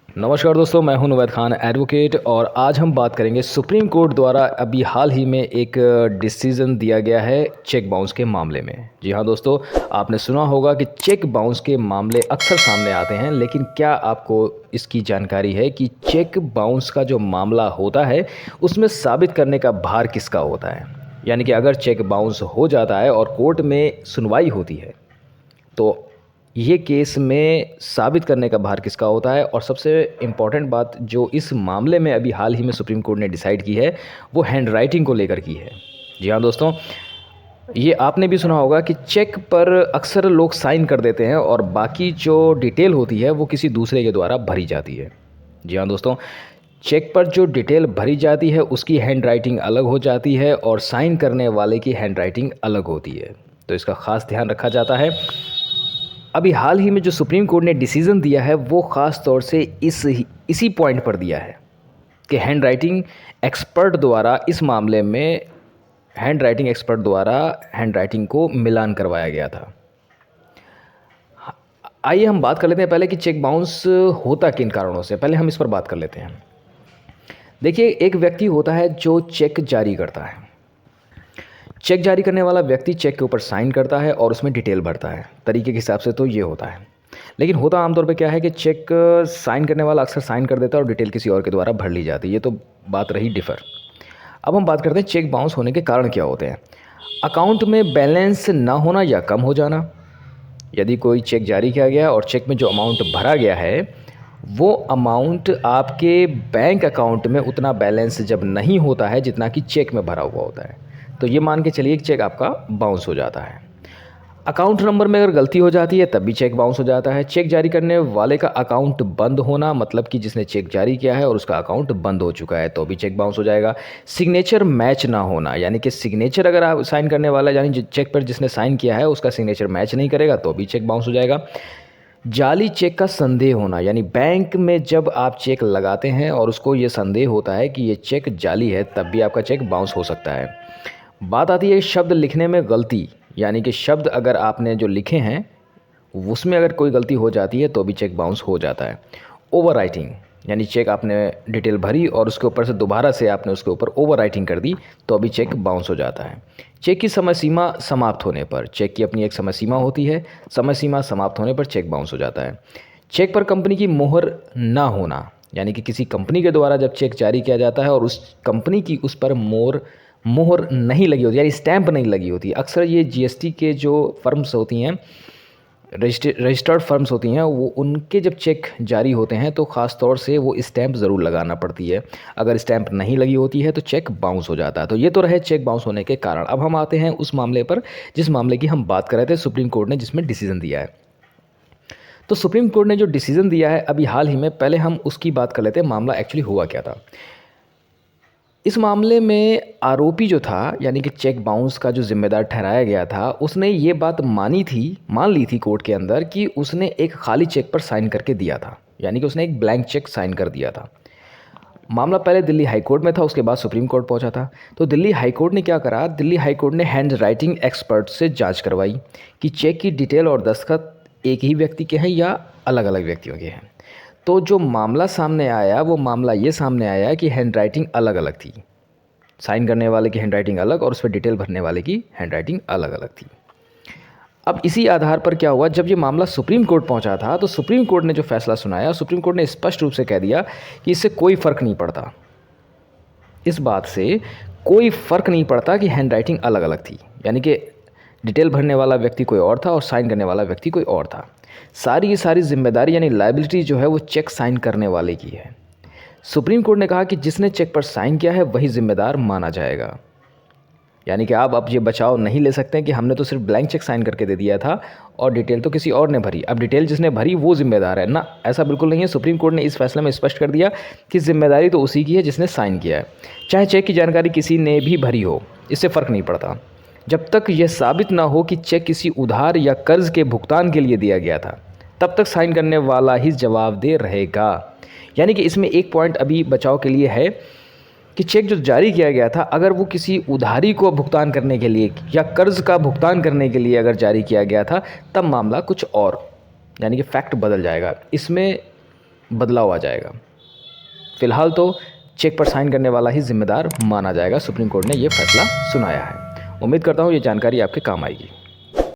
नमस्कार दोस्तों, मैं हूं नवैद खान एडवोकेट और आज हम बात करेंगे सुप्रीम कोर्ट द्वारा अभी हाल ही में एक डिसीज़न दिया गया है चेक बाउंस के मामले में। जी हां दोस्तों, आपने सुना होगा कि चेक बाउंस के मामले अक्सर सामने आते हैं, लेकिन क्या आपको इसकी जानकारी है कि चेक बाउंस का जो मामला होता है उसमें साबित करने का भार किसका होता है? यानी कि अगर चेक बाउंस हो जाता है और कोर्ट में सुनवाई होती है तो ये केस में साबित करने का भार किसका होता है? और सबसे इम्पॉर्टेंट बात जो इस मामले में अभी हाल ही में सुप्रीम कोर्ट ने डिसाइड की है, वो हैंड राइटिंग को लेकर की है। जी हाँ दोस्तों, ये आपने भी सुना होगा कि चेक पर अक्सर लोग साइन कर देते हैं और बाकी जो डिटेल होती है वो किसी दूसरे के द्वारा भरी जाती है। जी हाँ दोस्तों, चेक पर जो डिटेल भरी जाती है उसकी हैंड राइटिंग अलग हो जाती है और साइन करने वाले की हैंड राइटिंग अलग होती है, तो इसका ख़ास ध्यान रखा जाता है। अभी हाल ही में जो सुप्रीम कोर्ट ने डिसीज़न दिया है वो ख़ास तौर से इसी पॉइंट पर दिया है कि हैंड राइटिंग एक्सपर्ट द्वारा इस मामले में हैंड राइटिंग को मिलान करवाया गया था। आइए हम बात कर लेते हैं पहले कि चेक बाउंस होता किन कारणों से। पहले हम इस पर बात कर लेते हैं। देखिए, एक व्यक्ति होता है जो चेक जारी करता है। चेक जारी करने वाला व्यक्ति चेक के ऊपर साइन करता है और उसमें डिटेल भरता है। तरीके के हिसाब से तो ये होता है, लेकिन होता आमतौर पे क्या है कि चेक साइन करने वाला अक्सर साइन कर देता है और डिटेल किसी और के द्वारा भर ली जाती है। ये तो बात रही डिफ़र। अब हम बात करते हैं चेक बाउंस होने के कारण क्या होते हैं। अकाउंट में बैलेंस ना होना या कम हो जाना। यदि कोई चेक जारी किया गया और चेक में जो अमाउंट भरा गया है वो अमाउंट आपके बैंक अकाउंट में उतना बैलेंस जब नहीं होता है जितना कि चेक में भरा हुआ होता है, तो ये मान के चलिए कि चेक आपका बाउंस हो जाता है। अकाउंट नंबर में अगर गलती हो जाती है तब भी चेक बाउंस हो जाता है। चेक जारी करने वाले का अकाउंट बंद होना, मतलब कि जिसने चेक जारी किया है और उसका अकाउंट बंद हो चुका है, तो भी चेक बाउंस हो जाएगा। सिग्नेचर मैच ना होना, यानी कि सिग्नेचर अगर आप साइन करने वाला यानी चेक पर जिसने साइन किया है उसका सिग्नेचर मैच नहीं करेगा तो भी चेक बाउंस हो जाएगा। जाली चेक का संदेह होना, यानी बैंक में जब आप चेक लगाते हैं और उसको ये संदेह होता है कि ये चेक जाली है, तब भी आपका चेक बाउंस हो सकता है। बात आती है शब्द लिखने में गलती, यानी कि शब्द अगर आपने जो लिखे हैं उसमें अगर कोई गलती हो जाती है तो भी चेक बाउंस हो जाता है। ओवर राइटिंग, यानी चेक आपने डिटेल भरी और उसके ऊपर से दोबारा से आपने उसके ऊपर ओवर राइटिंग कर दी तो अभी चेक बाउंस हो जाता है। चेक की समय सीमा समाप्त होने पर, चेक की अपनी एक समय सीमा होती है, समय सीमा समाप्त होने पर चेक बाउंस हो जाता है। चेक पर कंपनी की मोहर ना होना, यानी कि किसी कंपनी के द्वारा जब चेक जारी किया जाता है और उस कंपनी की उस पर मोहर नहीं लगी होती, यानी स्टैंप नहीं लगी होती। अक्सर ये जीएसटी के जो फर्म्स होती हैं, रजिस्टर्ड फर्म्स होती हैं, वो उनके जब चेक जारी होते हैं तो ख़ास तौर से वो स्टैंप ज़रूर लगाना पड़ती है। अगर स्टैंप नहीं लगी होती है तो चेक बाउंस हो जाता है। तो ये तो रहे चेक बाउंस होने के कारण। अब हम आते हैं उस मामले पर जिस मामले की हम बात कर रहे थे, सुप्रीम कोर्ट ने जिसमें डिसीज़न दिया है। तो सुप्रीम कोर्ट ने जो डिसीज़न दिया है अभी हाल ही में, पहले हम उसकी बात कर लेते हैं। मामला एक्चुअली हुआ क्या था। इस मामले में आरोपी जो था, यानी कि चेक बाउंस का जो ज़िम्मेदार ठहराया गया था, उसने ये बात मान ली थी कोर्ट के अंदर कि उसने एक खाली चेक पर साइन करके दिया था, यानी कि उसने एक ब्लैंक चेक साइन कर दिया था। मामला पहले दिल्ली हाई कोर्ट में था, उसके बाद सुप्रीम कोर्ट पहुंचा था। तो दिल्ली हाई कोर्ट ने क्या करा, दिल्ली हाई कोर्ट ने हैंड राइटिंग एक्सपर्ट से जांच करवाई कि चेक की डिटेल और दस्तखत एक ही व्यक्ति के हैं या अलग अलग व्यक्तियों के हैं। तो जो मामला सामने आया वो मामला ये सामने आया कि हैंड राइटिंग अलग अलग थी। साइन करने वाले की हैंड राइटिंग अलग और उस पर डिटेल भरने वाले की हैंड राइटिंग अलग अलग थी। अब इसी आधार पर क्या हुआ, जब ये मामला सुप्रीम कोर्ट पहुंचा था तो सुप्रीम कोर्ट ने जो फैसला सुनाया, सुप्रीम कोर्ट ने स्पष्ट रूप से कह दिया कि इससे कोई फ़र्क नहीं पड़ता, इस बात से कोई फ़र्क नहीं पड़ता कि हैंड राइटिंग अलग अलग थी, यानी कि डिटेल भरने वाला व्यक्ति कोई और था और साइन करने वाला व्यक्ति कोई और था। सारी की सारी जिम्मेदारी यानी लायबिलिटी जो है वो चेक साइन करने वाले की है। सुप्रीम कोर्ट ने कहा कि जिसने चेक पर साइन किया है वही जिम्मेदार माना जाएगा, यानी कि आप अब ये बचाव नहीं ले सकते हैं कि हमने तो सिर्फ ब्लैंक चेक साइन करके दे दिया था और डिटेल तो किसी और ने भरी, अब डिटेल जिसने भरी वो जिम्मेदार है ना। ऐसा बिल्कुल नहीं है। सुप्रीम कोर्ट ने इस फैसले में स्पष्ट कर दिया कि जिम्मेदारी तो उसी की है जिसने साइन किया है, चाहे चेक की जानकारी किसी ने भी भरी हो, इससे फ़र्क नहीं पड़ता। जब तक यह साबित ना हो कि चेक किसी उधार या कर्ज के भुगतान के लिए दिया गया था, तब तक साइन करने वाला ही जवाबदेह रहेगा। यानी कि इसमें एक पॉइंट अभी बचाव के लिए है कि चेक जो जारी किया गया था, अगर वो किसी उधारी को भुगतान करने के लिए या कर्ज का भुगतान करने के लिए अगर जारी किया गया था, तब मामला कुछ और, यानी कि फैक्ट बदल जाएगा। इसमें बदलाव आ जाएगा। फ़िलहाल तो चेक पर साइन करने वाला ही जिम्मेदार माना जाएगा। सुप्रीम कोर्ट ने ये फैसला सुनाया है। उम्मीद करता हूँ ये जानकारी आपके काम आएगी।